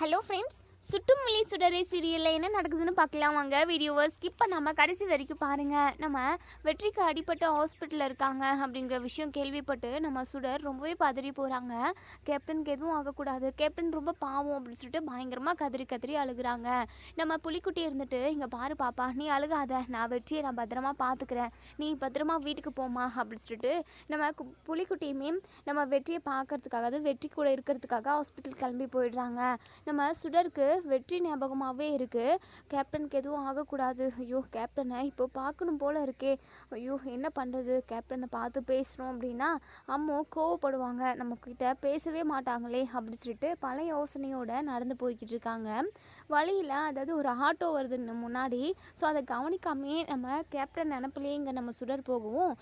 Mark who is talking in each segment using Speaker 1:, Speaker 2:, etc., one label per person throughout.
Speaker 1: Hello friends, சுட்டுமல்லி சுடரே சீரியலில் என்ன நடக்குதுன்னு பார்க்கலாம் வாங்க. வீடியோவை ஸ்கிப் பண்ணாமல் கடைசி வரைக்கும் பாருங்கள். நம்ம வெற்றிக்கு அடிப்பட்ட ஹாஸ்பிட்டலில் இருக்காங்க அப்படிங்கிற விஷயம் கேள்விப்பட்டு நம்ம சுடர் ரொம்பவே பதறி போகிறாங்க. கேப்டனுக்கு எதுவும் ஆகக்கூடாது, கேப்டன் ரொம்ப பாவம் அப்படின்னு சொல்லிட்டு பயங்கரமாக கதறி கதறி அழுகுறாங்க. நம்ம புலிக்குட்டி இருந்துட்டு, இங்கே பாரு பாப்பா, நீ அழுகாத, நான் வெற்றியை நான் பத்திரமா பார்த்துக்கிறேன், நீ பத்திரமா வீட்டுக்கு போமா அப்படின்னு சொல்லிட்டு நம்ம புலிக்குட்டியுமே நம்ம வெற்றியை பார்க்கறதுக்காக, அது வெற்றி கூட இருக்கிறதுக்காக ஹாஸ்பிட்டல் கிளம்பி போயிடுறாங்க. நம்ம சுடருக்கு வெற்றி ஞாபகமாகவே இருக்குது. கேப்டனுக்கு எதுவும் ஆகக்கூடாது, ஐயோ கேப்டனை இப்போ பார்க்கணும் போல் இருக்கே, ஐயோ என்ன பண்ணுறது, கேப்டனை பார்த்து பேசுகிறோம் அப்படின்னா அம்மோ கோவப்படுவாங்க, நம்மக்கிட்ட பேசவே மாட்டாங்களே அப்படின்னு சொல்லிட்டு பல யோசனையோடு நடந்து போய்கிட்டு இருக்காங்க. வழியில் அதாவது ஒரு ஆட்டோ வருதுன்னு முன்னாடி, ஸோ அதை கவனிக்காமே நம்ம கேப்டன் நினப்பிலேயே இங்கே நம்ம சுடர் போகவும்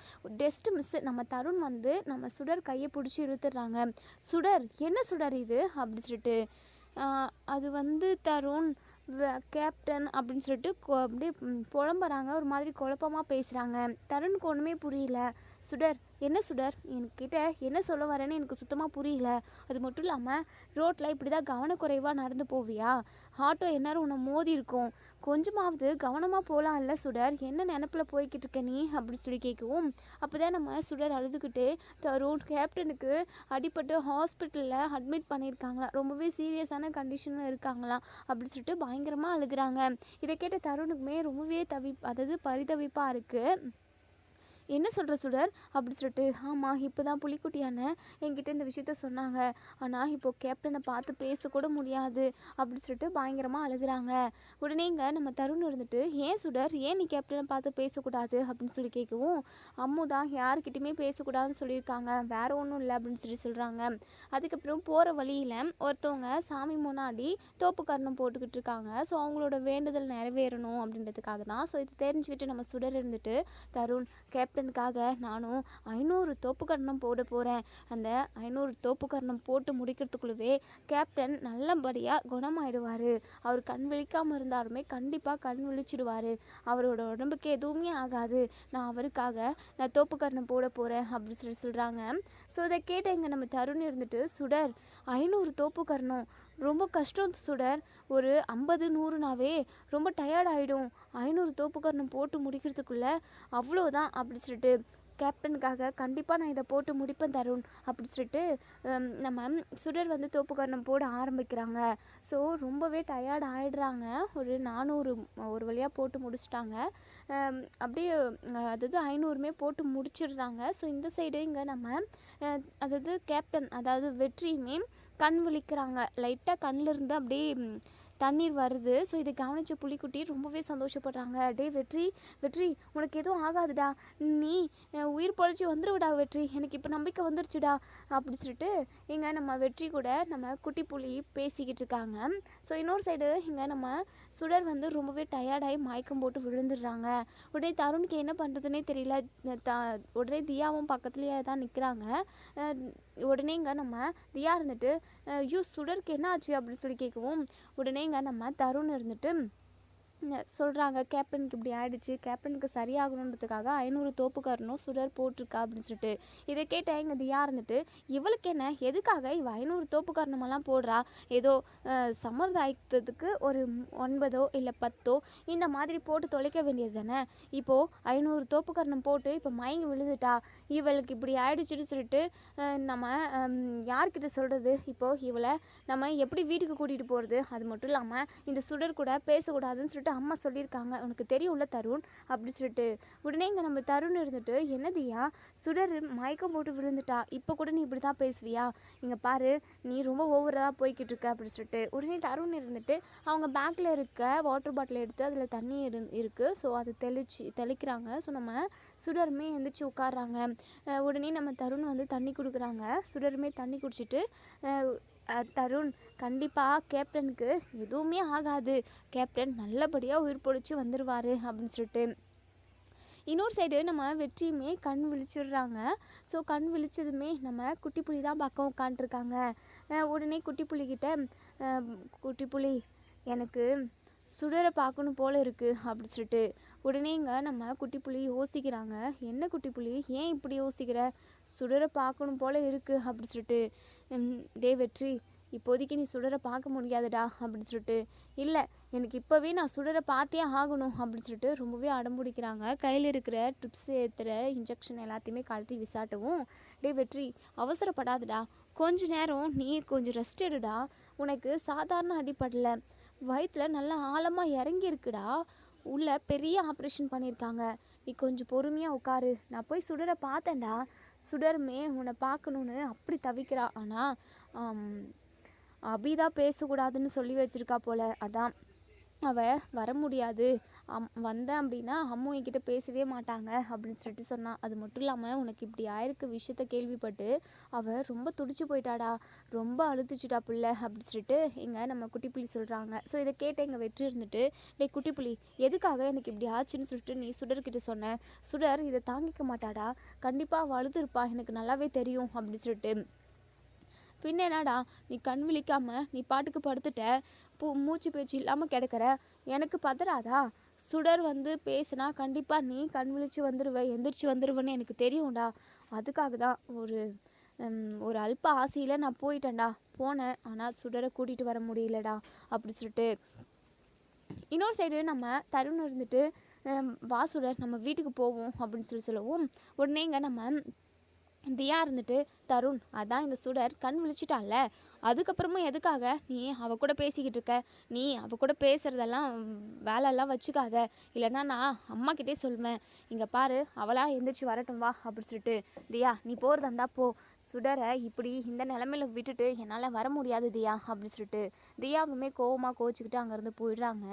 Speaker 1: டெஸ்ட் மிஸ் நம்ம தருண் வந்து நம்ம சுடர் கையை பிடிச்சி இழுத்துடுறாங்க. சுடர், என்ன சுடர் இது அப்படின்னு சொல்லிட்டு, அது வந்து தருண் கேப்டன் அப்படின்னு சொல்லிட்டு அப்படியே புலம்புறாங்க, ஒரு மாதிரி குழப்பமாக பேசுகிறாங்க. தருணுக்கு ஒன்றுமே புரியல. சுடர், என்ன சுடர், என்கிட்ட என்ன சொல்ல வரேன்னு எனக்கு சுத்தமாக புரியல. அது மட்டும் இல்லாமல் ரோட்டில் இப்படி தான் கவனக்குறைவாக நடந்து போவியா? ஆட்டோ எந்நேரம் உன்னை மோதி இருக்கும், கொஞ்சமாவது கவனமாக போகலாம் இல்லை சுடர், என்ன நினப்பில் போய்கிட்டு இருக்க நீ அப்படின்னு சொல்லி கேட்கவும், அப்போ தான் நம்ம சுடர் அழுதுகிட்டே, தருண் கேப்டனுக்கு அடிபட்டு ஹாஸ்பிட்டலில் அட்மிட் பண்ணியிருக்காங்களா, ரொம்பவே சீரியஸான கண்டிஷனில் இருக்காங்களாம் அப்படின்னு சொல்லிட்டு பயங்கரமாக அழுகுறாங்க. இதை கேட்ட தருணுக்குமே ரொம்பவே அதாவது பரிதவிப்பாக இருக்குது. என்ன சொல்கிற சுடர் அப்படி சொல்லிட்டு, ஆமாம் இப்போ தான் புலிக்குட்டியான என்கிட்ட இந்த விஷயத்த சொன்னாங்க, ஆனால் இப்போது கேப்டனை பார்த்து பேசக்கூட முடியாது அப்படி சொல்லிட்டு பயங்கரமாக அழுகுறாங்க. உடனே இங்கே நம்ம தருண் இருந்துட்டு, ஏன் சுடர், ஏன் நீ கேப்டனை பார்த்து பேசக்கூடாது அப்படின்னு சொல்லி கேட்கவும், அம்மு தான் யாருக்கிட்டையுமே பேசக்கூடாதுன்னு சொல்லியிருக்காங்க, வேறு ஒன்றும் இல்லை அப்படின்னு சொல்லி சொல்கிறாங்க. அதுக்கப்புறம் போகிற வழியில் ஒருத்தவங்க சாமி முன்னாடி தோப்புக்கரணம் போட்டுக்கிட்டு இருக்காங்க. ஸோ அவங்களோட வேண்டுதல் நிறைவேறணும் அப்படின்றதுக்காக தான். ஸோ இது தெரிஞ்சுக்கிட்டு நம்ம சுடர் இருந்துட்டு, தருண் கேப்டனுக்காக நானும் 500 தோப்புக்கரணம் போட போகிறேன், அந்த 500 தோப்புக்கரணம் போட்டு முடிக்கிறதுக்குள்ளவே கேப்டன் நல்லபடியாக குணமாயிடுவார், அவர் கண் விழிக்காமல் இருந்தாலுமே கண்டிப்பாக கண் விழிச்சிடுவார், அவரோட உடம்புக்கு எதுவுமே ஆகாது, நான் அவருக்காக நான் தோப்புக்கரணம் போட போகிறேன் அப்படின்னு சொல்லி சொல்கிறாங்க. ஸோ இதை கேட்ட இங்கே நம்ம தருண் இருந்துட்டு, சுடர் 500 தோப்புக்கரணம் ரொம்ப கஷ்டம் சுடர், ஒரு 50-100னாவே ரொம்ப டயர்ட் ஆகிடும், 500 தோப்புக்கரணம் போட்டு முடிக்கிறதுக்குள்ளே அவ்வளோதான் அப்படி சொல்லிட்டு, கேப்டனுக்காக கண்டிப்பாக நான் இதை போட்டு முடிப்பேன் தருண் அப்படி சொல்லிட்டு நம்ம சுடர் வந்து தோப்புக்கரணம் போட ஆரம்பிக்கிறாங்க. ஸோ ரொம்பவே டயர்ட் ஆகிடுறாங்க. ஒரு 400 ஒரு வழியாக போட்டு முடிச்சிட்டாங்க. அப்படியே அதாவது 500மே போட்டு முடிச்சிடுறாங்க. ஸோ இந்த சைடு இங்கே நம்ம அதாவது கேப்டன் அதாவது வெற்றியுமே கண் விழிக்கிறாங்க, லைட்டாக கண்ணில் இருந்து அப்படியே தண்ணீர் வருது. ஸோ இதை கவனித்த புலிக்குட்டி ரொம்பவே சந்தோஷப்படுறாங்க. டே வெற்றி, வெற்றி உனக்கு எதுவும் ஆகாதுடா, நீ உயிர் பொழைச்சி வந்துடுவிடா வெற்றி, எனக்கு இப்போ நம்பிக்கை வந்துருச்சுடா அப்படி சொல்லிட்டு இங்கே நம்ம வெற்றி கூட நம்ம குட்டி புலி பேசிக்கிட்டு இருக்காங்க. ஸோ இன்னொரு சைடு இங்கே நம்ம சுடர் வந்து ரொம்பவே டயர்டாகி மயக்கம் போட்டு விழுந்துடுறாங்க. உடனே தருணுக்கு என்ன பண்ணுறதுனே தெரியல. உடனே தியாவும் பக்கத்துலேயே தான் நிற்கிறாங்க. உடனே இங்கே நம்ம தியா இருந்துட்டு, ஐயோ சுடருக்கு என்ன ஆச்சு அப்படின்னு சொல்லி கேட்கவும், உடனே இங்கே நம்ம தருண் இருந்துட்டு சொல்கிறாங்க, கேப்டனுக்கு இப்படி ஆயிடுச்சு, கேப்டனுக்கு சரியாகணுன்றதுக்காக 500 தோப்புக்கரணம் சுடர் போட்டிருக்கா அப்படின்னு சொல்லிட்டு. இதை கேட்டால் இங்கே தியா இருந்துட்டு, இவளுக்கு என்ன, எதுக்காக இவ 500 தோப்புக்கரணமெல்லாம் போடுறா, ஏதோ சம்பிரதாயத்துக்கு ஒரு 9 இல்லை 10 இந்த மாதிரி போட்டு தொலைக்க வேண்டியது தானே, இப்போது 500 தோப்புக்கரணம் போட்டு இப்போ மயங்கி விழுந்துட்டா, இவளுக்கு இப்படி ஆயிடுச்சுன்னு சொல்லிட்டு நம்ம யார்கிட்ட சொல்கிறது, இப்போது இவளை நம்ம எப்படி வீட்டுக்கு கூட்டிகிட்டு போகிறது, அது மட்டும் இல்லாமல் இந்த சுடர் கூட பேசக்கூடாதுன்னு சொல்லிட்டு அம்மா சொல்லியிருக்காங்க, உனக்கு தெரியும்ல தருண் அப்படி சொல்லிட்டு. உடனே இங்கே நம்ம தருண் இருந்துட்டு, என்னதியா சுடர் மயக்கம் போட்டு விழுந்துட்டா, இப்போ கூட நீ இப்படி தான் பேசுவியா, இங்கே பாரு நீ ரொம்ப ஓவராக போய்கிட்டு இருக்க அப்படின்னு சொல்லிட்டு. உடனே தருண் இருந்துட்டு அவங்க பேக்கில் இருக்க வாட்டர் பாட்டில் எடுத்து அதில் தண்ணி இருக்குது, ஸோ அதை தெளிக்கிறாங்க. ஸோ நம்ம சுடருமே எழுந்திரிச்சு உட்காடுறாங்க. உடனே நம்ம தருண் வந்து தண்ணி கொடுக்குறாங்க. சுடருமே தண்ணி குடிச்சிட்டு, தருண் கண்டிப்பாக கேப்டனுக்கு எதுவுமே ஆகாது, கேப்டன் நல்லபடியாக உயிர் பொழைச்சி வந்துடுவார் அப்படின்னு சொல்லிட்டு. இன்னொரு சைடு நம்ம வெற்றியுமே கண் விழிச்சிடுறாங்க. ஸோ கண் விழிச்சதுமே நம்ம குட்டி புலி தான் பக்கம் உட்காண்ட்ருக்காங்க. உடனே குட்டி புலிக்கிட்ட, குட்டி புலி எனக்கு சுடரை பார்க்கணும் போல் இருக்குது அப்படி சொல்லிட்டு. உடனே இங்கே நம்ம குட்டி புலி யோசிக்கிறாங்க, என்ன குட்டி புலி ஏன் இப்படி யோசிக்கிற, சுடரை பார்க்கணும் போல் இருக்குது அப்படி சொல்லிட்டு. டே வெற்றி, இப்போதைக்கு நீ சுடரை பார்க்க முடியாதுடா அப்படின்னு சொல்லிட்டு, இல்லை எனக்கு இப்போவே நான் சுடரை பார்த்தே ஆகணும் அப்படின்னு சொல்லிட்டு ரொம்பவே அடம்பிடிக்கிறாங்க. கையில் இருக்கிற ட்ரிப்ஸ் ஏற்றுற இன்ஜெக்ஷன் எல்லாத்தையுமே கழட்டி விசாட்டவும், டே வெற்றி அவசரப்படாதடா, கொஞ்ச நேரம் நீ கொஞ்சம் ரெஸ்ட் எடுடா, உனக்கு சாதாரண அடிப்படல, வயிற்றில் நல்லா ஆழமாக இறங்கியிருக்குடா, உள்ள பெரிய ஆப்ரேஷன் பண்ணியிருக்காங்க, நீ கொஞ்சம் பொறுமையாக உட்காரு, நான் போய் சுடரை பார்த்தேன்டா, சுடருமே உன்னை பார்க்கணுன்னு அப்படி தவிக்கிறா, ஆனால் அபிதான் பேசக்கூடாதுன்னு சொல்லி வச்சுருக்கா போல், அதான் அவள் வர முடியாது, வந்தேன் அப்படின்னா அம்மு என்கிட்ட பேசவே மாட்டாங்க அப்படின்னு சொல்லிட்டு சொன்னான். அது மட்டும் இல்லாமல் உனக்கு இப்படி ஆயிருக்கு விஷயத்த கேள்விப்பட்டு அவள் ரொம்ப துடிச்சு போயிட்டாடா, ரொம்ப அழுத்துச்சுட்டா பிள்ளை அப்படின்னு சொல்லிட்டு எங்கள் நம்ம குட்டிப்புலி சொல்கிறாங்க. ஸோ இதை கேட்டு எங்கள் வெற்றி இருந்துட்டு, டே குட்டிப்புலி எதுக்காக எனக்கு இப்படி ஆச்சுன்னு சொல்லிட்டு நீ சுடர்கிட்ட சொன்ன, சுடர் இதை தாங்கிக்க மாட்டாடா, கண்டிப்பாக அவள் அழுதுருப்பா, எனக்கு நல்லாவே தெரியும் அப்படின்னு சொல்லிட்டு, பின்ன என்னடா நீ கண் விழிக்காமல் நீ பாட்டுக்கு படுத்துட்ட, மூச்சு பேச்சு இல்லாமல் கிடக்கிற, எனக்கு பதறாதா, சுடர் வந்து பேசுனா கண்டிப்பாக நீ கண் விழிச்சு வந்துடுவ, எந்திரிச்சு வந்துடுவேன்னு எனக்கு தெரியும்டா, அதுக்காக தான் ஒரு அல்ப ஆசையில் நான் போயிட்டேன்டா, போனேன், ஆனால் சுடரை கூட்டிகிட்டு வர முடியலடா அப்படி சொல்லிட்டு, இன்னொரு சைடு நம்ம தருண் இருந்துட்டு, வா சுடர் நம்ம வீட்டுக்கு போவோம் அப்படின்னு சொல்லவும், உடனேங்க நம்ம தியா இருந்துட்டு, தருண் அதான் இந்த சுடர் கண் விழிச்சிட்டால, அதுக்கப்புறமும் எதுக்காக நீ அவ கூட பேசிக்கிட்டு இருக்க, நீ அவ கூட பேசுகிறதெல்லாம் வேலையெல்லாம் வச்சுக்காத, இல்லைன்னா நான் அம்மாக்கிட்டே சொல்லுவேன், இங்கே பாரு அவளா எந்திரிச்சு வரட்டும் வா அப்படி சொல்லிட்டு, தியா நீ போகிறதா இருந்தா போ, சுடரை இப்படி இந்த நிலமையில விட்டுட்டு என்னால் வர முடியாது தியா அப்படின்னு சொல்லிட்டு தியாவுமே கோவமாக கோச்சிக்கிட்டு அங்கேருந்து போயிடுறாங்க.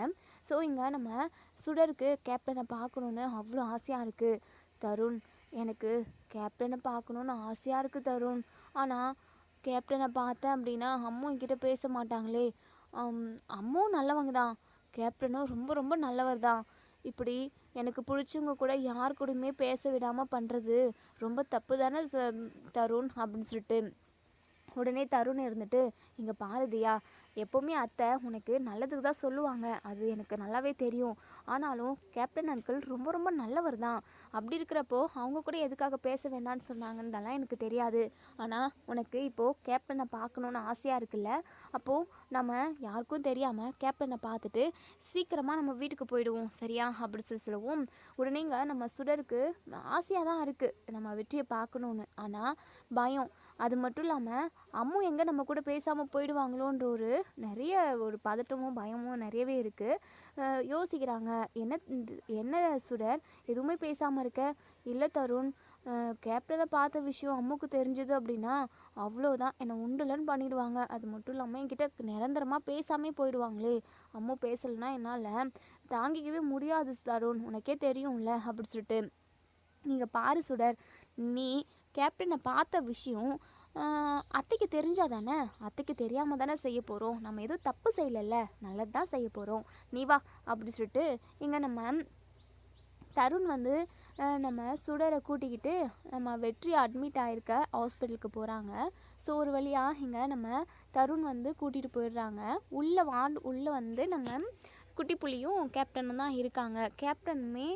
Speaker 1: ஸோ இங்கே நம்ம சுடருக்கு கேப்டனை பார்க்கணுன்னு அவ்வளோ ஆசையாக இருக்குது. தருண் எனக்கு கேப்டனை பார்க்கணுன்னு ஆசையாக இருக்குது தருண், ஆனால் கேப்டனை பார்த்தேன் அப்படின்னா அம்மும் என்கிட்ட பேச மாட்டாங்களே, அம்மும் நல்லவங்க தான், கேப்டனும் ரொம்ப ரொம்ப நல்லவர் தான், இப்படி எனக்கு பிடிச்சவங்க கூட யார் கூடயுமே பேச விடாமல் பண்ணுறது ரொம்ப தப்பு தானே தருண் அப்படின்னு சொல்லிட்டு, உடனே தருண் இருந்துட்டு, இங்கே பாரதியா எப்போவுமே அத்தை உனக்கு நல்லதுக்கு தான் சொல்லுவாங்க, அது எனக்கு நல்லாவே தெரியும், ஆனாலும் கேப்டன் அங்கிள் ரொம்ப ரொம்ப நல்லவர் தான், அப்படி இருக்கிறப்போ அவங்க கூட எதுக்காக பேச வேண்டாம்னு சொன்னாங்கன்றதெல்லாம் எனக்கு தெரியாது, ஆனால் உனக்கு இப்போது கேப்டனை பார்க்கணுன்னு ஆசையாக இருக்குல்ல, அப்போது நம்ம யாருக்கும் தெரியாமல் கேப்டனை பார்த்துட்டு சீக்கிரமாக நம்ம வீட்டுக்கு போயிடுவோம் சரியா அப்படி சொல்லவும், உடனேங்க நம்ம சுடருக்கு ஆசையாக தான் இருக்குது நம்ம வெற்றியை பார்க்கணுன்னு, ஆனால் பயம், அது மட்டும் இல்லாமல் அம்மு எங்கே நம்ம கூட பேசாமல் போயிடுவாங்களோன்ற நிறைய ஒரு பதட்டமும் பயமும் நிறையவே இருக்குது. யோசிக்கிறாங்க, என்ன சுடர் எதுவுமே பேசாமல் இருக்க, இல்லை தருண் கேப்டனை பார்த்த விஷயம் அம்முக்கு தெரிஞ்சது அப்படின்னா அவ்வளோதான், என்னை உண்டுலன்னு பண்ணிடுவாங்க, அது மட்டும் இல்லாமல் என்கிட்ட நிரந்தரமாக பேசாமே போயிடுவாங்களே, அம்மு பேசலைன்னா என்னால் தாங்கிக்கவே முடியாது தருண், உனக்கே தெரியும்ல அப்படி சொல்லிட்டு, நீங்கள் பாரு சுடர், நீ கேப்டனை பார்த்த விஷயம் அத்தைக்கு தெரிஞ்சாதானே, அத்தைக்கு தெரியாமல் தானே செய்ய போகிறோம், நம்ம எதுவும் தப்பு செய்யலைல்ல, நல்லது தான் செய்ய போகிறோம், நீ வா அப்படி சொல்லிட்டு இங்கே நம்ம தருண் வந்து நம்ம சுடரை கூட்டிக்கிட்டு நம்ம வெற்றி அட்மிட் ஆகிருக்க ஹாஸ்பிட்டலுக்கு போகிறாங்க. ஸோ ஒரு வழியாக இங்கே நம்ம தருண் வந்து கூட்டிகிட்டு போயிடுறாங்க. உள்ளே வந்து நம்ம குட்டி புலியும் கேப்டனும் தான் இருக்காங்க. கேப்டனுமே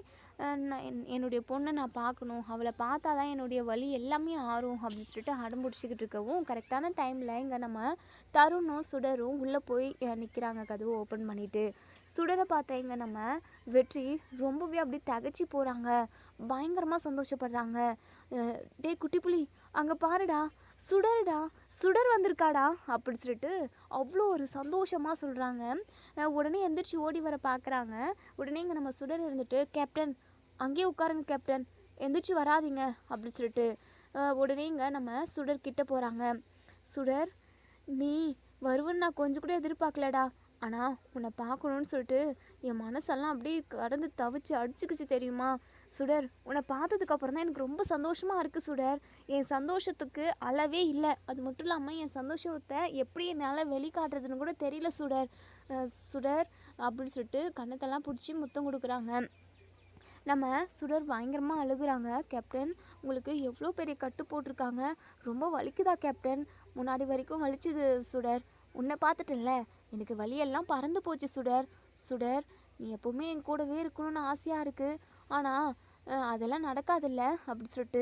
Speaker 1: என்னுடைய பொண்ணை நான் பார்க்கணும், அவளை பார்த்தா தான் என்னுடைய வலி எல்லாமே ஆறும் அப்படின்னு சொல்லிட்டு அடம்பிடிச்சிக்கிட்டு இருக்கவும், கரெக்டான டைமில் இங்கே நம்ம தருணும் சுடரும் உள்ளே போய் நிற்கிறாங்க கதவு ஓப்பன் பண்ணிவிட்டு. சுடரை பார்த்த இங்கே நம்ம வெற்றி ரொம்பவே அப்படி தகச்சு போகிறாங்க, பயங்கரமாக சந்தோஷப்படுறாங்க. டே குட்டி புலி அங்கே பாருடா, சுடருடா, சுடர் வந்திருக்காடா அப்படி சொல்லிட்டு அவ்வளோ ஒரு சந்தோஷமாக சொல்கிறாங்க. உடனே எந்திரிச்சு ஓடி வர பார்க்குறாங்க. உடனே இங்கே நம்ம சுடர் இருந்துட்டு, கேப்டன் அங்கேயே உட்காருங்க கேப்டன், எந்திரிச்சு வராதிங்க அப்படி சொல்லிட்டு உடனே இங்கே நம்ம சுடர் கிட்ட போகிறாங்க. சுடர் நீ வருவன்னு நான் கொஞ்சம் கூட எதிர்பார்க்கலடா, ஆனால் உன்னை பார்க்கணுன்னு சொல்லிட்டு என் மனசெல்லாம் அப்படியே கடந்து தவிச்சு அடிச்சுக்கிச்சு தெரியுமா சுடர், உன்னை பார்த்ததுக்கப்புறம் தான் எனக்கு ரொம்ப சந்தோஷமாக இருக்குது சுடர், என் சந்தோஷத்துக்கு அளவே இல்லை, அது மட்டும் இல்லாமல் என் சந்தோஷத்தை எப்படி என்னால் வெளிக்காட்டுறதுன்னு கூட தெரியல சுடர், சுடர் அப்படின்னு சொல்லிட்டு கண்ணத்தெல்லாம் பிடிச்சி முத்தம் கொடுக்குறாங்க. நம்ம சுடர் பயங்கரமாக அழுகுறாங்க. கேப்டன் உங்களுக்கு எவ்வளோ பெரிய கட்டு போட்டிருக்காங்க, ரொம்ப வலிக்குதா கேப்டன், முன்னாடி வரைக்கும் வலிச்சுது சுடர், உன்னை பார்த்துட்டேன்ல எனக்கு வலியெல்லாம் பறந்து போச்சு சுடர், சுடர் நீ எப்போவுமே என் கூடவே இருக்கணும்னு ஆசையாக இருக்குது, ஆனால் அதெல்லாம் நடக்காதில்ல அப்படி சொல்லிட்டு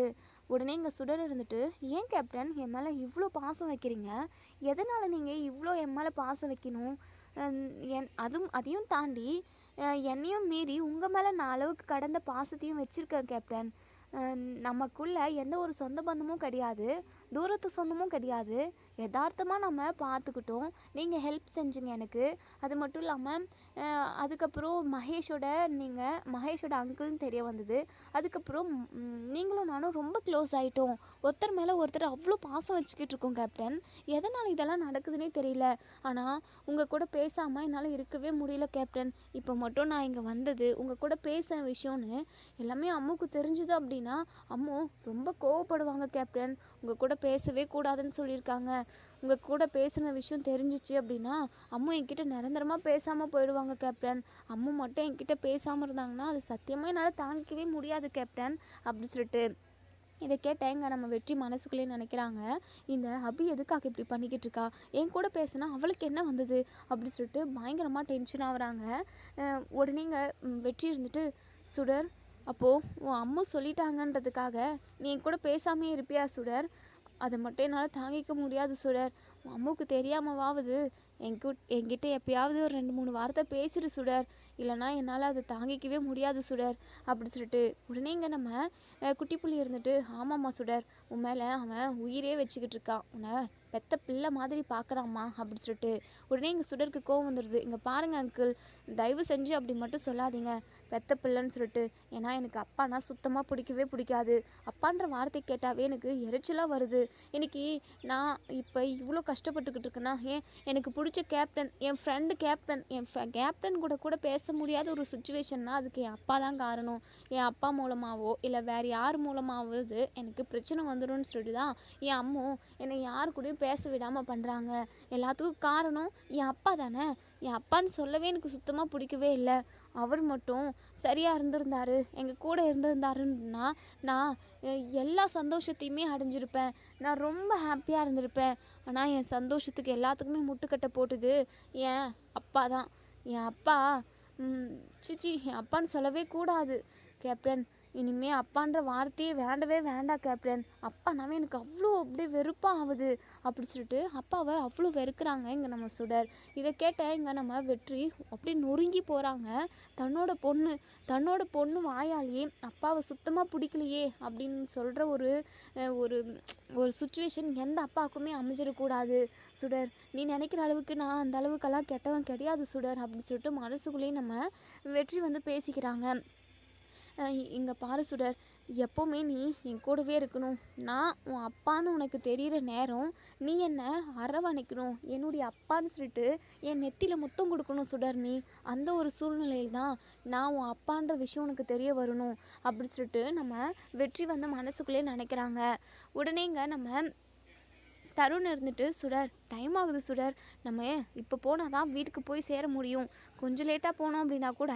Speaker 1: உடனே இங்கே சுடர் இருந்துட்டு, ஏன் கேப்டன் என் மேலே இவ்வளோ பாசம் வைக்கிறீங்க, எதனால் நீங்கள் இவ்வளோ என் மேலே பாசம் வைக்கணும்? அதையும் தாண்டி என்னையும் மீறி உங்கள் மேலே நான் அளவுக்கு கடந்த பாசத்தையும் வச்சுருக்கேன் கேப்டன். நமக்குள்ள எந்த ஒரு சொந்த பந்தமும் கிடையாது, தூரத்து சொந்தமும் கிடையாது. யதார்த்தமாக நம்ம பார்த்துக்கிட்டோம், நீங்கள் ஹெல்ப் செஞ்சீங்க எனக்கு. அது மட்டும் இல்லாமல் அதுக்கப்புறம் மகேஷோட அங்கிள்னு தெரிய வந்தது. அதுக்கப்புறம் நீங்களும் நானும் ரொம்ப க்ளோஸ் ஆகிட்டோம். ஒருத்தர் மேலே ஒருத்தர் அவ்வளோ பாசம் வச்சுக்கிட்டு இருக்கோம் கேப்டன். எதனால் இதெல்லாம் நடக்குதுன்னே தெரியல. ஆனால் உங்கள் கூட பேசாமல் என்னால் இருக்கவே முடியல கேப்டன். இப்போ மட்டும் நான் இங்கே வந்தது உங்கள் கூட பேசின விஷயம்னு எல்லாமே அம்முக்கு தெரிஞ்சுது அப்படின்னா அம்மு ரொம்ப கோவப்படுவாங்க கேப்டன். உங்கள் கூட பேசவே கூடாதுன்னு சொல்லியிருக்காங்க. உங்கள் கூட பேசின விஷயம் தெரிஞ்சிச்சு அப்படின்னா அம்மு என்கிட்ட நிரந்தரமாக பேசாமல் போயிடுவாங்க கேப்டன். அம்மு மட்டும் என்கிட்ட பேசாமல் இருந்தாங்கன்னா அது சத்தியமாக என்னால் தாங்கிக்கவே முடியாது கேப்டன் அப்படி சொல்லிட்டு இதை கேட்டேங்க நம்ம வெற்றி மனசுக்குள்ளே நினைக்கிறாங்க, இந்த அபி எதுக்காக இப்படி பண்ணிக்கிட்டு இருக்கா, என் கூட பேசினா அவளுக்கு என்ன வந்தது அப்படி சொல்லிட்டு பயங்கரமாக டென்ஷன் ஆகுறாங்க. உடனேங்க வெற்றி இருந்துட்டு, சுடர் அப்போது உன் அம்மா சொல்லிட்டாங்கன்றதுக்காக நீ என் கூட பேசாமே இருப்பியா சுடர்? அதை மட்டும் என்னால் தாங்கிக்க முடியாது சுடர். உன் அம்மாவுக்கு தெரியாமவாவது என்கிட்ட எப்பயாவது ஒரு 2-3 வார்த்தை பேசிடு சுடர், இல்லைனா என்னால் அதை தாங்கிக்கவே முடியாது சுடர் அப்படி சொல்லிட்டு உடனேங்க நம்ம குட்டி புள்ளி இருந்துட்டு, ஆமாம்மா சுடர், உன் மேலே அவன் உயிரே வச்சுக்கிட்டு இருக்கான், உன்னை பெத்த பிள்ளை மாதிரி பார்க்குறாம்மா அப்படி சொல்லிட்டு உடனே எங்கள் சுடருக்கு கோவம் வந்துடுது. இங்கே பாருங்கள் அங்கிள், தயவு செஞ்சு அப்படி மட்டும் சொல்லாதீங்க பெத்த பிள்ளைன்னு சொல்லிட்டு. ஏன்னா எனக்கு அப்பானா சுத்தமாக பிடிக்காது. அப்பான்ற வார்த்தை கேட்டாவே எனக்கு எரிச்சலாக வருது. இன்னைக்கு நான் இப்போ இவ்வளோ கஷ்டப்பட்டுக்கிட்டு இருக்கேன்னா எனக்கு பிடிச்ச கேப்டன், என் ஃப்ரெண்டு கேப்டன், கேப்டன் கூட பேச முடியாத ஒரு சுச்சுவேஷன்னா அதுக்கு என் அப்பா தான் காரணம். என் அப்பா மூலமாகவோ இல்லை வேறு யார் மூலமாவது எனக்கு பிரச்சனை வந்துடும்னு சொல்லிட்டு தான் என் அம்மா என்னை யார் கூடயும் பேச விடாமல் பண்ணுறாங்க. எல்லாத்துக்கும் காரணம் என் அப்பா தானே. என் அப்பான்னு சொல்லவே எனக்கு சுத்தமாக பிடிக்கவே இல்லை. அவர் மட்டும் சரியாக இருந்திருந்தாரு, எங்கள் கூட இருந்திருந்தாருன்னா நான் எல்லா சந்தோஷத்தையுமே அடைஞ்சிருப்பேன். நான் ரொம்ப ஹாப்பியாக இருந்திருப்பேன். ஆனால் என் சந்தோஷத்துக்கு எல்லாத்துக்குமே முட்டுக்கட்டை போட்டுது என் அப்பா தான். என் அப்பா சிச்சி என் அப்பான்னு சொல்லவே கூடாது கேப்டன். இனிமேல் அப்பான்ற வார்த்தையே வேண்டவே வேண்டாம் கேப்டன். அப்பானாவே எனக்கு அவ்வளோ அப்படியே வெறுப்பாக ஆகுது அப்படி சொல்லிட்டு அப்பாவை அவ்வளோ வெறுக்கிறாங்க இங்கே நம்ம சுடர். இதை கேட்ட இங்கே நம்ம வெற்றி அப்படியே நொறுங்கி போகிறாங்க. தன்னோட பொண்ணு வாயாலேயே அப்பாவை சுத்தமாக பிடிக்கலையே அப்படின்னு சொல்கிற ஒரு ஒரு ஒரு சுச்சுவேஷன் எந்த அப்பாவுக்குமே அமைஞ்சிடக்கூடாது சுடர். நீ நினைக்கிற அளவுக்கு நான் அந்த அளவுக்கெல்லாம் கெட்டவன் கிடையாது சுடர் அப்படின்னு சொல்லிட்டு மனசுக்குள்ளேயே நம்ம வெற்றி பேசிக்கிறாங்க. இங்கே பாரு சுடர், எப்போவுமே நீ என் கூடவே இருக்கணும். நான் உன் அப்பான்னு உனக்கு தெரிகிற நேரம் நீ என்னை அரவணைக்கணும், என்னுடைய அப்பான்னு சொல்லிட்டு என் நெத்தியில் முத்தம் கொடுக்கணும் சுடர். நீ அந்த ஒரு சூழ்நிலையில் தான் நான் உன் அப்பான்ற விஷயம் உனக்கு தெரிய வரணும் அப்படி சொல்லிட்டு நம்ம வெற்றி மனசுக்குள்ளே நினைக்கிறாங்க. உடனேங்க நம்ம தருண் இருந்துட்டு, சுடர் டைம் ஆகுது சுடர், நம்ம இப்போ போனால் தான் வீட்டுக்கு போய் சேர முடியும். கொஞ்சம் லேட்டாக போனோம் அப்படின்னா கூட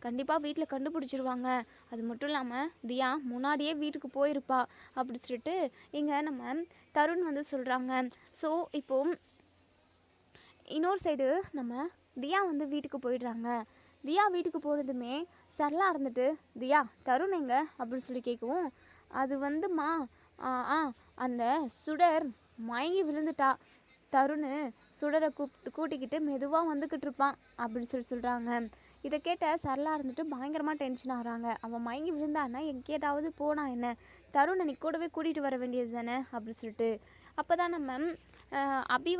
Speaker 1: கண்டிப்பாக வீட்டில் கண்டுபிடிச்சிருவாங்க. அது மட்டும் இல்லாமல் தியா முன்னாடியே வீட்டுக்கு போயிருப்பா அப்படி சொல்லிட்டு இங்கே நம்ம தருண் சொல்கிறாங்க. ஸோ இப்போது இன்னொரு சைடு நம்ம தியா வீட்டுக்கு போயிடுறாங்க. தியா வீட்டுக்கு போனதுமே சரளா இருந்துட்டு, தியா தருண் எங்க அப்படின்னு சொல்லி கேட்கவும், அது அந்த சுடர் மயங்கி விழுந்துட்டா. தருண் சுடரை கூட்டிக்கிட்டு மெதுவாக வந்துக்கிட்டு இருப்பான் அப்படின்னு சொல்கிறாங்க. இதை கேட்ட சரளா இருந்துட்டு பயங்கரமாக டென்ஷன் ஆகிறாங்க. அவன் மயங்கி விழுந்தான்னா எங்கேயாவது போனா என்ன, தருணை நீ கூடவே கூட்டிகிட்டு வர வேண்டியது தானே அப்படின்னு சொல்லிட்டு அப்போ தான் நம்ம அபி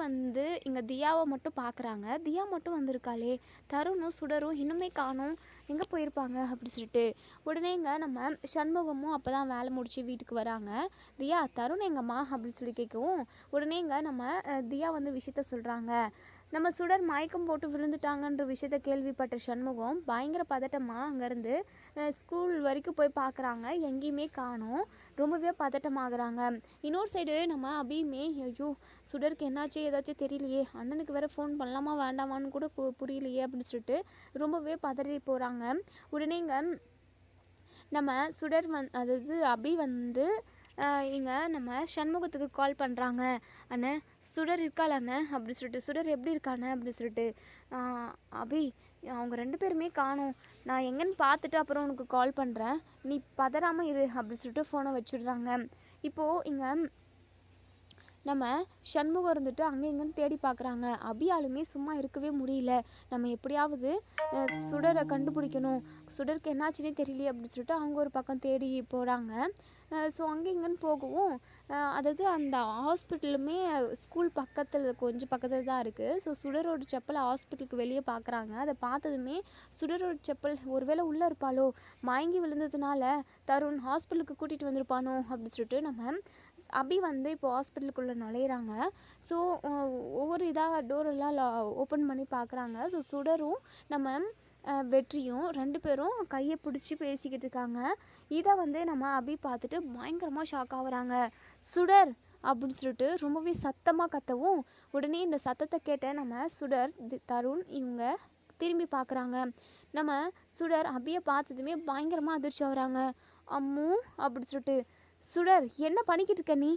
Speaker 1: இங்கே தியாவை மட்டும் பார்க்குறாங்க. தியா மட்டும் வந்திருக்காளே, தருணும் சுடரும் இன்னுமே காணும், எங்கே போயிருப்பாங்க அப்படி சொல்லிட்டு உடனே இங்கே நம்ம சண்முகமும் அப்போ தான் வேலை முடித்து வீட்டுக்கு வராங்க. தியா தருண் எங்கம்மா அப்படின்னு சொல்லி கேட்கவும் உடனே இங்கே நம்ம தியா விஷயத்த சொல்கிறாங்க. நம்ம சுடர் மயக்கம் போட்டு விழுந்துட்டாங்கன்ற விஷயத்த கேள்விப்பட்ட சண்முகம் பயங்கர பதட்டமாக அங்கேருந்து ஸ்கூல் வரைக்கும் போய் பார்க்குறாங்க. எங்கேயுமே காணோம். ரொம்பவே பதட்டமாகறாங்க. இன்னொரு சைடு நம்ம அபியுமே, ஐயோ சுடருக்கு என்னாச்சு ஏதாச்சும் தெரியலையே, அண்ணனுக்கு வேறு ஃபோன் பண்ணலாமா வேண்டாமான்னு கூட புரியலையே அப்படின்னு சொல்லிட்டு ரொம்பவே பதறி போகிறாங்க. உடனேங்க நம்ம சுடர் அதாவது அபி இங்கே நம்ம சண்முகத்துக்கு கால் பண்ணுறாங்க. அண்ணன் சுடர் இருக்காள் அண்ணன் அப்படி சொல்லிட்டு, சுடர் எப்படி இருக்காண்ணே அப்படி சொல்லிட்டு, அபி அவங்க 2 பேருமே காணோம், நான் எங்கன்னு பார்த்துட்டு அப்புறம் உனக்கு கால் பண்ணுறேன், நீ பதறாமல் இரு அப்படி சொல்லிட்டு ஃபோனை வச்சுடுறாங்க. இப்போது இங்கே நம்ம சண்முகம் இருந்துட்டு அங்கே இங்கேன்னு தேடி பார்க்குறாங்க. அபியாலுமே சும்மா இருக்கவே முடியல. நம்ம எப்படியாவது சுடரை கண்டுபிடிக்கணும், சுடருக்கு என்னாச்சுன்னே தெரியலையே அப்படின்னு சொல்லிட்டு அவங்க ஒரு பக்கம் தேடி போகிறாங்க. ஸோ அங்கே இங்கேன்னு போகவும் அதாவது அந்த ஹாஸ்பிட்டலுமே ஸ்கூல் பக்கத்தில் கொஞ்சம் பக்கத்தில் தான் இருக்குது. ஸோ சுடரோட செப்பல் ஹாஸ்பிட்டலுக்கு வெளியே பார்க்குறாங்க. அதை பார்த்ததுமே சுடரோட செப்பல் ஒருவேளை உள்ளே இருப்பாளோ, மயங்கி விழுந்ததுனால தருண் ஹாஸ்பிட்டலுக்கு கூட்டிகிட்டு வந்திருப்பானோ அப்படின்னு சொல்லிட்டு நம்ம அபி வந்து இப்போ ஹாஸ்பிட்டலுக்குள்ளே நுழையிறாங்க. ஸோ ஒவ்வொரு இதாக டோரெல்லாம் ஓப்பன் பண்ணி பார்க்குறாங்க. ஸோ சுடரும் நம்ம வெற்றியும் 2 பேரும் கையை பிடிச்சி பேசிக்கிட்டு இருக்காங்க. இதை வந்து நம்ம அபி பார்த்துட்டு பயங்கரமாக ஷாக் ஆகுறாங்க. சுடர் அப்படின்னு சொல்லிட்டு ரொம்பவே சத்தமாக கத்தவும், உடனே இந்த சத்தத்தை கேட்ட நம்ம சுடர் தருண் இவங்க திரும்பி பார்க்குறாங்க. நம்ம சுடர் அபியை பார்த்ததுமே பயங்கரமாக அதிர்ச்சி ஆகுறாங்க. அம்மு அப்படின்னு சொல்லிட்டு, சுடர் என்ன பண்ணிக்கிட்டு இருக்க நீ,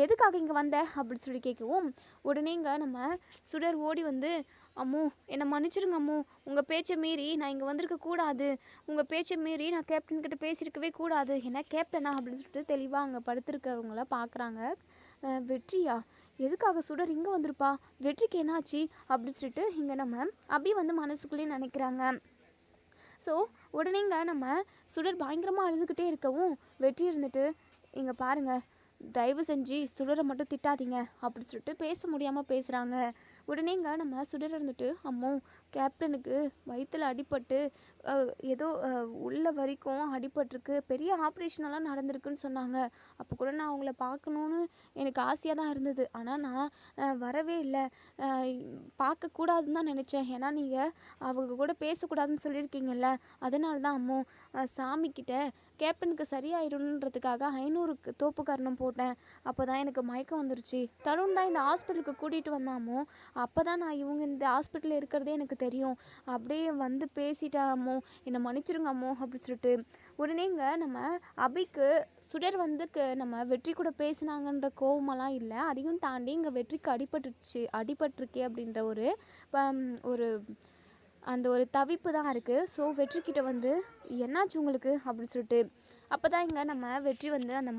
Speaker 1: எதுக்காக இங்கே வந்த அப்படின்னு சொல்லி கேட்கவும், உடனே இங்கே நம்ம சுடர் ஓடி வந்து, அம்மு என்னை மன்னிச்சிருங்க அம்மு, உங்கள் பேச்சை மீறி நான் இங்கே வந்திருக்க கூடாது, உங்கள் பேச்சை மீறி நான் கேப்டன்கிட்ட பேசியிருக்கவே கூடாது, என்ன கேப்டனா அப்படின்னு சொல்லிட்டு தெளிவாக அங்கே படுத்திருக்கவங்கள பார்க்குறாங்க. வெற்றியா, எதுக்காக சுடர் இங்கே வந்திருப்பா, வெற்றிக்கு என்னாச்சு அப்படின்னு சொல்லிட்டு இங்கே நம்ம அபி வந்து மனசுக்குள்ளேயே நினைக்கிறாங்க. ஸோ உடனேங்க நம்ம சுடர் பயங்கரமாக அழுதுகிட்டே இருக்கவும், வெற்றி இருந்துட்டு இங்கே பாருங்கள், தயவு செஞ்சு சுடரை மட்டும் திட்டாதீங்க அப்படி சொல்லிட்டு பேச முடியாமல் பேசுகிறாங்க. உடனேங்க நம்ம சுடர் இருந்துட்டு, அம்மோ கேப்டனுக்கு வயிற்றில் அடிபட்டு ஏதோ உள்ள வரைக்கும் அடிபட்டிருக்கு, பெரிய ஆப்ரேஷனெல்லாம் நடந்திருக்குன்னு சொன்னாங்க. அப்போ கூட நான் அவங்கள பார்க்கணுன்னு எனக்கு ஆசையாக தான் இருந்தது, ஆனால் நான் வரவே இல்லை, பார்க்கக்கூடாதுன்னு தான் நினச்சேன். ஏன்னா நீங்கள் அவங்க கூட பேசக்கூடாதுன்னு சொல்லியிருக்கீங்கல்ல, அதனால தான் அம்மோ சாமிக்கிட்ட கேப்டனுக்கு சரியாயிடணுன்றதுக்காக 500 தோப்பு கரணம் போட்டேன். அப்போ தான் எனக்கு மயக்கம் வந்துருச்சு. தருண் தான் இந்த ஹாஸ்பிட்டலுக்கு கூட்டிகிட்டு வந்தாமோ, அப்போ தான் நான் இவங்க இந்த ஹாஸ்பிட்டலில் இருக்கிறதே எனக்கு தெரியும். அப்படியே வந்து பேசிட்டாமோ, என்னை மன்னிச்சிருங்க அம்மோ அப்படி சொல்லிட்டு. உடனேங்க நம்ம அபிக்கு சுடர் வந்து நம்ம வெற்றி கூட பேசினாங்கன்ற கோவமெல்லாம் இல்லை, அதையும் தாண்டி இங்கே வெற்றிக்கு அடிபட்டிருக்கே அப்படின்ற ஒரு அந்த ஒரு தவிப்பு தான் இருக்குது. ஸோ வெற்றிக்கிட்ட வந்து என்னாச்சு உங்களுக்கு அப்படின்னு சொல்லிட்டு, அப்போ தான் இங்கே நம்ம வெற்றி வந்து அந்த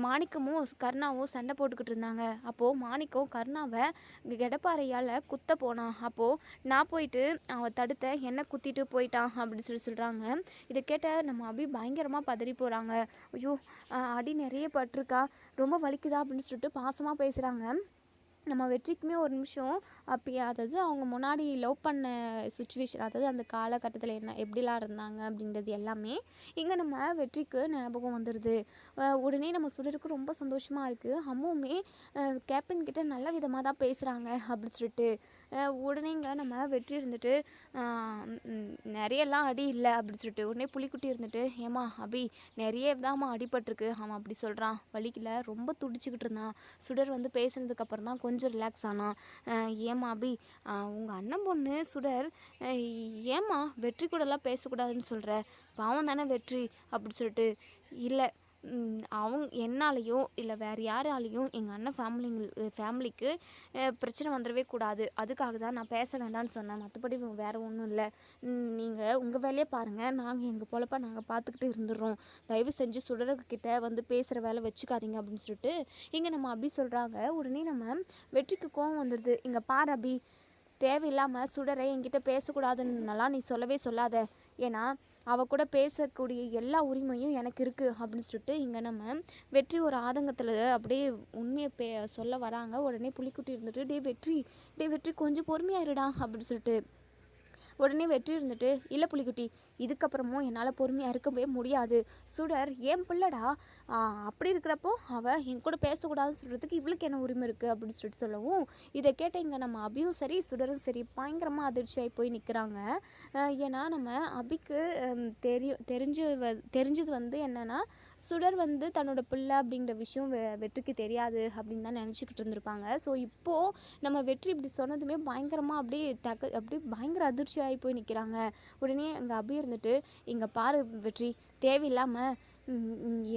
Speaker 1: மாணிக்கமும் கருணாவும் சண்டை போட்டுக்கிட்டு இருந்தாங்க. அப்போது மாணிக்கம் கருணாவை எடப்பாறையால் குத்த போனான். அப்போது நான் போயிட்டு அவன் தடுத்தேன், என்ன குத்திட்டு போயிட்டான் அப்படின்னு சொல்கிறாங்க. இதை கேட்ட நம்ம அபி பயங்கரமாக பதறி போகிறாங்க. ஐயோ அடி நிறைய பட்டிருக்கா, ரொம்ப வலிக்குதா அப்படின்னு சொல்லிட்டு பாசமாக பேசுகிறாங்க. நம்ம வெற்றிக்குமே ஒரு நிமிஷம் அதாவது அவங்க முன்னாடி லவ் பண்ண சுச்சுவேஷன், அதாவது அந்த காலகட்டத்தில் எப்படிலாம் இருந்தாங்க அப்படின்றது எல்லாமே இங்கே நம்ம வெற்றிக்கு ஞாபகம் வந்துடுது. உடனே நம்ம சுடருக்கு ரொம்ப சந்தோஷமாக இருக்குது. அம்முமே கேப்டன் கிட்ட நல்ல விதமாக தான் பேசுகிறாங்க அப்படின்னு சொல்லிட்டு. உடனேங்க நம்ம வெற்றி இருந்துட்டு நிறையெல்லாம் அடி இல்லை அப்படின்னு சொல்லிட்டு, உடனே புலிக்குட்டி இருந்துட்டு, ஏமா அபி நிறைய தாம்மா அடிபட்டிருக்கு, அவன் அப்படி சொல்கிறான், வலிக்கல, ரொம்ப துடிச்சிக்கிட்டு இருந்தான். சுடர் வந்து பேசுனதுக்கப்புறம் தான் கொஞ்சம் ரிலாக்ஸ் ஆனான். ஏமா அபி, உங்கள் அண்ணன் பொண்ணு சுடர் ஏம்மா வெற்றி கூடலாம் பேசக்கூடாதுன்னு சொல்கிற, பாவம் தானே வெற்றி அப்படி சொல்லிட்டு. இல்லை, அவங்க என்னாலேயும் இல்லை வேறு யாராலையும் எங்கள் அண்ணன் ஃபேமிலிக்கு பிரச்சனை வந்துடவே கூடாது, அதுக்காக தான் நான் பேச வேண்டாம்னு சொன்னேன், மற்றபடி வேறு ஒன்றும் இல்லை, நீங்கள் உங்கள் வேலையை பாருங்கள், நாங்கள் எங்கள் பொழப்ப நாங்கள் பார்த்துக்கிட்டு இருந்துடுறோம், தயவு செஞ்சு சுடர்கிட்ட வந்து பேசுகிற வேலை வச்சுக்காதீங்க அப்படின்னு சொல்லிட்டு இங்கே நம்ம அபி சொல்கிறாங்க. உடனே நம்ம வெற்றிக்கு கோவம் வந்துடுது. இங்கே பாரு அபி, தேவையில்லாமல் சுடரை என்கிட்ட பேசக்கூடாதுன்னெல்லாம் நீ சொல்லவே சொல்லாத, ஏன்னா அவள் கூட பேசக்கூடிய எல்லா உரிமையும் எனக்கு இருக்குது அப்படின்னு சொல்லிட்டு இங்கே நம்ம வெற்றி ஒரு ஆதங்கத்தில் அப்படியே உண்மையை சொல்ல வராங்க. உடனே புலிக்குட்டி இருந்துட்டு, டே வெற்றி கொஞ்சம் பொறுமையாயிருடா அப்படின்னு சொல்லிட்டு. உடனே வெற்றி இருந்துட்டு, இல்லை புலிக்குட்டி, இதுக்கப்புறமும் என்னால் பொறுமையாக இருக்கவே முடியாது, சுடர் என் பிள்ளடா, அப்படி இருக்கிறப்போ அவள் என் கூட பேசக்கூடாதுன்னு சொல்கிறதுக்கு இவளுக்கு என்ன உரிமை இருக்குது அப்படின்னு சொல்லிட்டு சொல்லவும், இதை கேட்ட இங்கே நம்ம அபியும் சரி சுடரும் சரி பயங்கரமாக அதிர்ச்சியாகி போய் நிற்கிறாங்க. ஏன்னா நம்ம அபிக்கு தெரிஞ்சது வந்து என்னென்னா, சுடர் வந்து தன்னோட பிள்ளை அப்படிங்கிற விஷயம் வெற்றிக்கு தெரியாது அப்படின்னு தான் நினச்சிக்கிட்டு இருந்திருப்பாங்க. ஸோ இப்போது நம்ம வெற்றி இப்படி சொன்னதுமே பயங்கரமாக அப்படியே பயங்கர அதிர்ச்சியாகி போய் நிற்கிறாங்க. உடனே அங்கே அபி இருந்துட்டு, இங்கே பாரு வெற்றி, தேவையில்லாமல்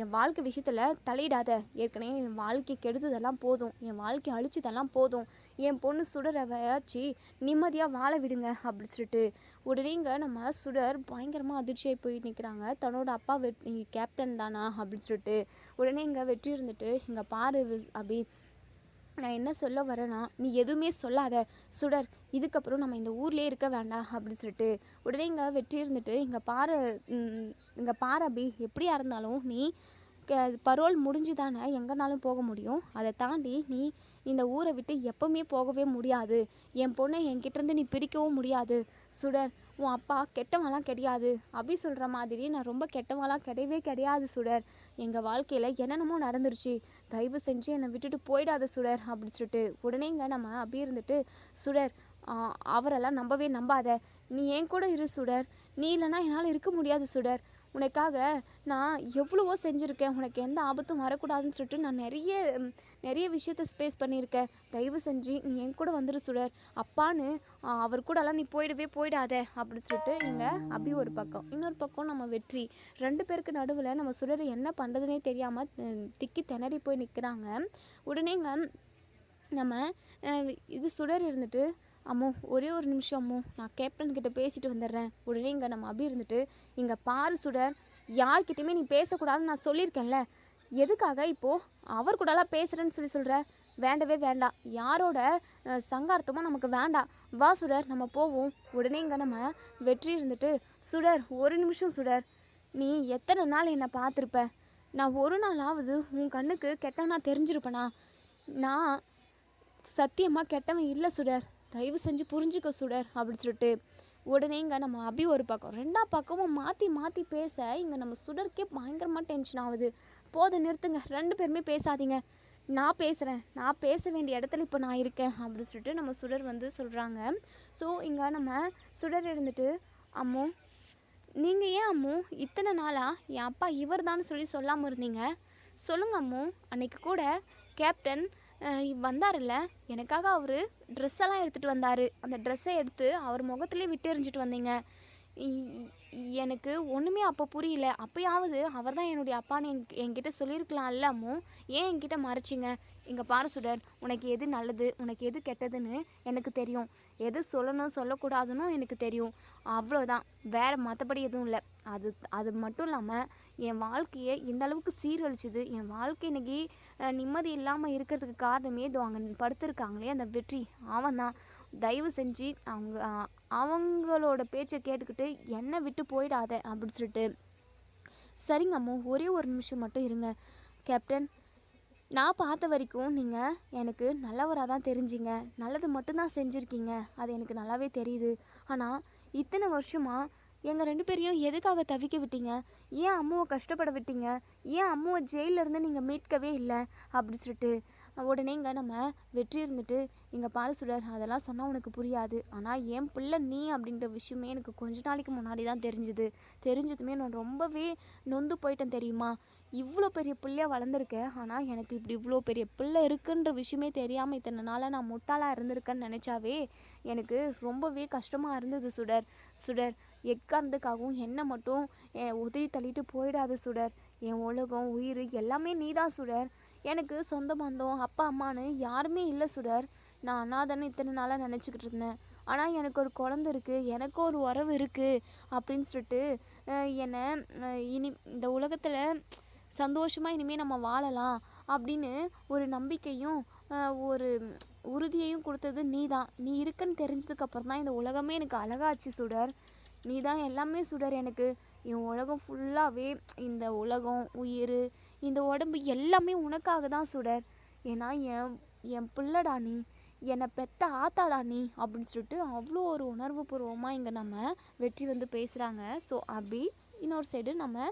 Speaker 1: என் வாழ்க்கை விஷயத்தில் தலையிடாத, ஏற்கனவே என் வாழ்க்கை கெடுத்ததெல்லாம் போதும், என் வாழ்க்கை அழிச்சதெல்லாம் போதும், என் பொண்ணு சுடரை வச்சு நிம்மதியாக வாழ விடுங்க அப்படி சொல்லிட்டு. உடனேங்க நம்ம சுடர் பயங்கரமாக அதிர்ச்சியாகி போய் நிற்கிறாங்க. தன்னோட அப்பா கேப்டன் தானா அப்படின்னு சொல்லிட்டு. உடனே இங்கே வெற்றி இருந்துட்டு, இங்கே பாரு அபி, நான் என்ன சொல்ல வரேன்னா, நீ எதுவுமே சொல்லாத சுடர். இதுக்கப்புறம் நம்ம இந்த ஊர்லேயே இருக்க வேண்டாம் அப்படின்னு சொல்லிட்டு உடனே இங்கே வெற்றி இருந்துட்டு, இங்கே பாரு அபி, எப்படியா இருந்தாலும் நீ பரோல் முடிஞ்சு தானே எங்கேனாலும் போக முடியும். அதை தாண்டி நீ இந்த ஊரை விட்டு எப்பவுமே போகவே முடியாது. என் பொண்ணை என்கிட்டேருந்து நீ பிரிக்கவும் முடியாது சுடர். உன் அப்பா கெட்டவங்களாம் கிடையாது. அபி சொல்கிற மாதிரி நான் ரொம்ப கெட்டவங்களாம் கிடையவே கிடையாது சுடர். எங்கள் வாழ்க்கையில் என்னென்னமோ நடந்துருச்சு. தயவு செஞ்சு என்னை விட்டுட்டு போயிடாத சுடர் அப்படின்னு சொல்லிட்டு உடனே இங்கே நம்ம அபி இருந்துட்டு, சுடர் அவரெல்லாம் நம்பவே நம்பாத. நீ என் கூட இரு சுடர். நீ இல்லைன்னா என்னால் இருக்க முடியாது சுடர். உனக்காக நான் எவ்வளவோ செஞ்சுருக்கேன். உனக்கு எந்த ஆபத்தும் வரக்கூடாதுன்னு சொல்லிட்டு நான் நிறைய விஷயத்த ஸ்பேஸ் பண்ணியிருக்கேன். தயவு செஞ்சு நீ என் கூட வந்துடு சுடர். அப்பான்னு அவர் கூடலாம் நீ போயிடாத அப்படின்னு சொல்லிட்டு இங்கே அபி ஒரு பக்கம், இன்னொரு பக்கம் நம்ம வெற்றி. 2 பேருக்கு நடுவில் நம்ம சுடர் என்ன பண்ணுறதுனே தெரியாமல் திக்கி திணறி போய் நிற்கிறாங்க. உடனே இங்கே நம்ம இது சுடர் இருந்துட்டு, அம்மோ ஒரே ஒரு நிமிஷம் அம்மோ, நான் கேப்டன் கிட்ட பேசிட்டு வந்துடுறேன். உடனே இங்கே நம்ம அபி இருந்துட்டு, இங்கே பாரு சுடர், யார்கிட்டையுமே நீ பேசக்கூடாதுன்னு நான் சொல்லியிருக்கேன்ல. எதுக்காக இப்போது அவர் கூடலாம் பேசுகிறேன்னு சொல்கிற? வேண்டவே வேண்டாம். யாரோட சங்கார்த்தமும் நமக்கு வேண்டாம். வா சுடர், நம்ம போவோம். உடனே இங்கே நம்ம வெற்றி இருந்துட்டு, சுடர் ஒரு நிமிஷம் சுடர், நீ எத்தனை நாள் என்னை பார்த்துருப்ப? நான் ஒரு நாளாவது உன் கண்ணுக்கு கெட்டவனா தெரிஞ்சிருப்பேனா? நான் சத்தியமாக கெட்டவன் இல்லை சுடர். தயவு செஞ்சு புரிஞ்சுக்க சுடர் அப்படின்னு சொல்லிட்டு உடனே இங்கே நம்ம அபி ஒரு பக்கம், 2 பக்கமும் மாற்றி பேச இங்கே நம்ம சுடருக்கே பயங்கரமாக டென்ஷன் ஆகுது. போதும் நிறுத்துங்க, 2 பேருமே பேசாதீங்க. நான் பேசுகிறேன். நான் பேச வேண்டிய இடத்துல இப்போ நான் இருக்கேன் அப்படின்னு சொல்லிட்டு நம்ம சுடர் வந்து சொல்கிறாங்க. ஸோ இங்கே நம்ம சுடர் இருந்துட்டு, அம்மு நீங்கள் ஏன் அம்மு இத்தனை நாளாக என் அப்பா இவர் தான் சொல்லி சொல்லாமல் இருந்தீங்க? சொல்லுங்க அம்மு. அன்னைக்கு கூட கேப்டன் வந்தார்ல, எனக்காக அவர் ட்ரெஸ்ஸெல்லாம் எடுத்துகிட்டு வந்தார். அந்த ட்ரெஸ்ஸை எடுத்து அவர் முகத்துலேயே விட்டு எறிஞ்சிட்டு வந்தீங்க. எனக்கு ஒன்றுமே அப்போ புரியல. அப்போயாவது அவர் தான் என்னுடைய அப்பான்னு என்கிட்ட சொல்லியிருக்கலாம்ல அம்மு. ஏன் என்கிட்ட மறைச்சிங்க? இங்கே பாரு சுடர், உனக்கு எது நல்லது உனக்கு எது கெட்டதுன்னு எனக்கு தெரியும். எது சொல்லணும் சொல்லக்கூடாதுன்னு எனக்கு தெரியும். அவ்வளோதான், வேறு மற்றபடி எதுவும் இல்லை. அது மட்டும் இல்லாமல் என் வாழ்க்கையை இந்த அளவுக்கு சீரழிச்சுது. என் வாழ்க்கை இன்னைக்கு நிம்மதி இல்லாமல் இருக்கிறதுக்கு காரணமே இதோ அங்கே படுத்திருக்காங்களே அந்த வெற்றி, அவன் தான். தயவு செஞ்சு அவங்களோட பேச்சை கேட்டுக்கிட்டு என்னை விட்டு போயிடாத அப்படின்னு சொல்லிட்டு, சரிங்க அம்மு, ஒரே ஒரு நிமிஷம் மட்டும் இருங்க கேப்டன். நான் பார்த்த வரைக்கும் நீங்கள் எனக்கு நல்லவராக தான் தெரிஞ்சிங்க. நல்லது மட்டும்தான் செஞ்சுருக்கீங்க, அது எனக்கு நல்லாவே தெரியுது. ஆனால் இத்தனை வருஷமாக எங்கள் 2 பேரையும் எதுக்காக தவிக்க விட்டீங்க? ஏன் அம்முவை கஷ்டப்பட விட்டீங்க? ஏன் அம்முவை ஜெயிலிருந்து நீங்கள் மீட்கவே இல்லை அப்படி சொல்லிட்டு உடனே இங்கே நம்ம வெற்றி இருந்துட்டு, இங்கே பாரு சுடர், அதெல்லாம் சொன்னால் உனக்கு புரியாது. ஆனால் என் பிள்ளை நீ அப்படின்ற விஷயமே எனக்கு கொஞ்ச நாளைக்கு முன்னாடி தான் தெரிஞ்சதுமே நான் ரொம்பவே நொந்து போயிட்டேன் தெரியுமா? இவ்வளோ பெரிய பிள்ளையாக வளர்ந்துருக்கேன், ஆனால் எனக்கு இப்படி இவ்வளோ பெரிய பிள்ளை இருக்குன்ற விஷயமே தெரியாமல் இத்தனை நாளாக நான் முட்டாளாக இருந்திருக்கேன்னு நினச்சாவே எனக்கு ரொம்பவே கஷ்டமாக இருந்தது சுடர். எக்காரணத்துக்காகவும் என்னை மட்டும் உதறி தள்ளிட்டு போயிடாது சுடர். என் உலகம் உயிர் எல்லாமே நீ தான் சுடர். எனக்கு சொந்த பந்தம் அப்பா அம்மானு யாருமே இல்லை சுடர். நான் அனாதைன்னு இத்தனை நாளாக நினச்சிக்கிட்டு இருந்தேன். ஆனால் எனக்கு ஒரு குழந்தை இருக்குது, எனக்கு ஒரு உறவு இருக்குது அப்படின்னு சொல்லிட்டு என்னை இனி இந்த உலகத்தில் சந்தோஷமாக இனிமேல் நம்ம வாழலாம் அப்படின்னு ஒரு நம்பிக்கையும் ஒரு உறுதியையும் கொடுத்தது நீ தான். நீ இருக்குன்னு தெரிஞ்சதுக்கப்புறம் தான் இந்த உலகமே எனக்கு அழகாச்சு சுடர். நீ தான் எல்லாமே சுடர். எனக்கு என் உலகம் ஃபுல்லாகவே இந்த உலகம் உயிர் இந்த உடம்பு எல்லாமே உனக்காக தான் சுடர். ஏன்னா என் பிள்ளடா நீ, என்னை பெத்த ஆத்தாடா நீ அப்படின்னு சொல்லிட்டு அவ்வளோ ஒரு உணர்வு பூர்வமாக இங்கே நம்ம வெற்றி வந்து பேசுகிறாங்க. ஸோ அபி, இன்னொரு சைடு நம்ம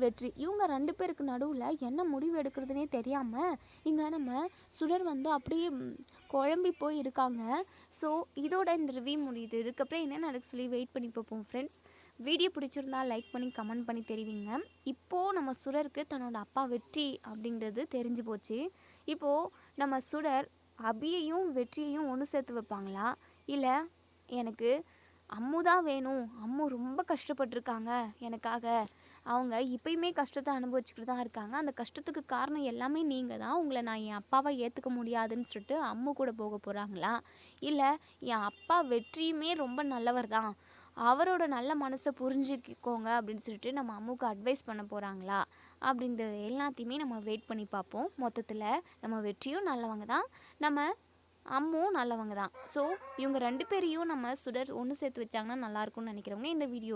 Speaker 1: வெற்றி, இவங்க 2 பேருக்கு நடுவில் என்ன முடிவு எடுக்கிறதுனே தெரியாமல் இங்கே நம்ம சுடர் வந்து அப்படியே குழம்பி போய் இருக்காங்க. ஸோ இதோட இந்த ரிவ்யூ முடியுது. இதுக்கப்புறம் என்ன நடக்கு சொல்லி வெயிட் பண்ணி பார்ப்போம் ஃப்ரெண்ட்ஸ். வீடியோ பிடிச்சிருந்தா லைக் பண்ணி கமெண்ட் பண்ணி தெரிவிங்க. இப்போது நம்ம சுடருக்கு தன்னோட அப்பா வெற்றி அப்படிங்கிறது தெரிஞ்சு போச்சு. இப்போது நம்ம சுடர் அபியையும் வெற்றியையும் ஒன்று சேர்த்து வைப்பாங்களா, இல்லை எனக்கு அம்மு தான் வேணும், அம்மு ரொம்ப கஷ்டப்பட்டுருக்காங்க எனக்காக, அவங்க இப்பயுமே கஷ்டத்தை அனுபவிச்சுக்கிட்டு தான் இருக்காங்க, அந்த கஷ்டத்துக்கு காரணம் எல்லாமே நீங்கள் தான், உங்களை நான் என் அப்பாவை ஏற்றுக்க முடியாதுன்னு சொல்லிட்டு அம்மு கூட போக போகிறாங்களா, இல்லை என் அப்பா வெற்றியுமே ரொம்ப நல்லவர் தான், அவரோட நல்ல மனசை புரிஞ்சுக்கோங்க அப்படின்னு சொல்லிட்டு நம்ம அம்முக்கு அட்வைஸ் பண்ண போகிறாங்களா அப்படின்றது எல்லாத்தையுமே நம்ம வெயிட் பண்ணி பார்ப்போம். மொத்தத்தில் நம்ம வெற்றியும் நல்லவங்க தான், நம்ம அம்மும் நல்லவங்க தான். ஸோ இவங்க 2 பேரையும் நம்ம சுடர் ஒன்று சேர்த்து வச்சாங்கன்னா நல்லாயிருக்கும்னு நினைக்கிறவங்க இந்த வீடியோ